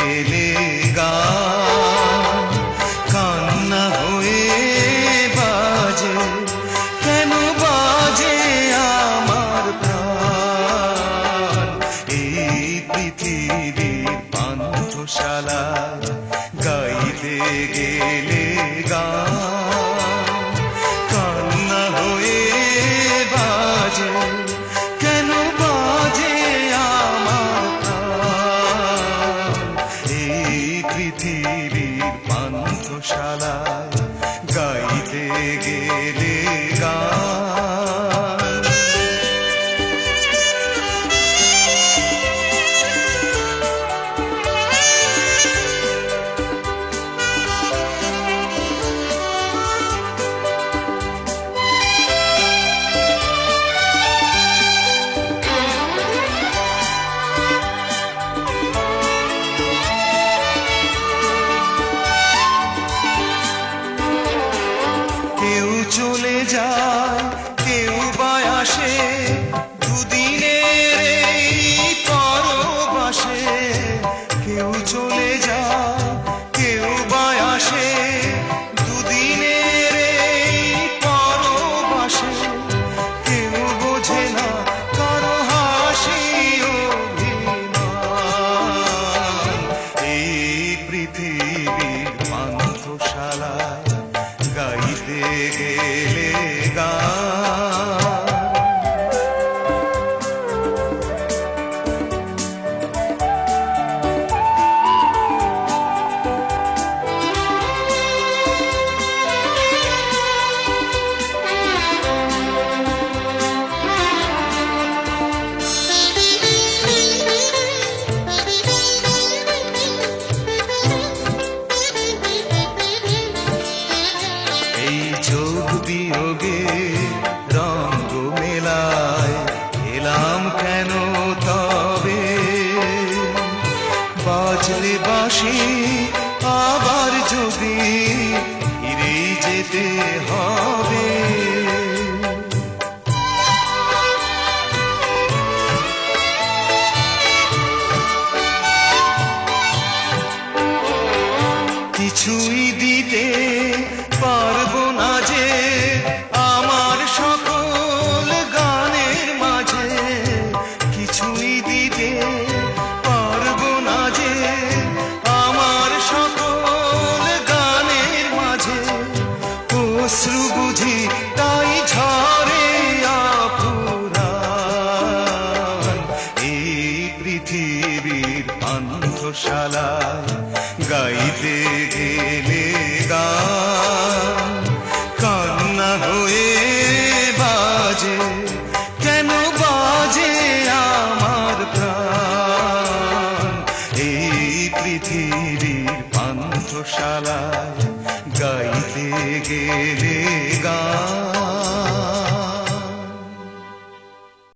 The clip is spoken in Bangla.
গেলে গান কান্না হয়ে বাজে, কেন বাজে আমার প্রাণ? এই পৃথিবীর পান্থশালা গাইতে গেলে গান কান্না হয়ে বাজে, কেন বাজে আমার প্রাণ? এই পৃথিবীর পান্থশালা গাইতে গেলে গান। চলে যায় কেউ বা আসে, দুদিনের এই পরবাসে। কেউ চলে যায় কেউ বা আসে, দুদিনের এই পরবাসে। কেউ বোঝে না কারো হাসি অভিমান। এই পৃথিবীর পান্থশালা গাইতে গেলে গান। যোগ বিয়োগে রঙ্গ মেলায় এলাম কেন তবে? বাজলে বাঁশি আবার যদি ফিরে যেতে হবে। কিছুই দিতে পারবো না যে আমার সকল গানের মাঝে। কিছুই দিতে পারবো না যে আমার সকল গানের মাঝে। অশ্রু বুঝি তাই ঝরে আফুরান। এই পৃথিবীর পান্থশালা গাইতে গেলে গান কান্না হয়ে বাজে, কেন বাজে আমার প্রাণ? এই পৃথিবীর পান্থশালা গাইতে গেলে গান।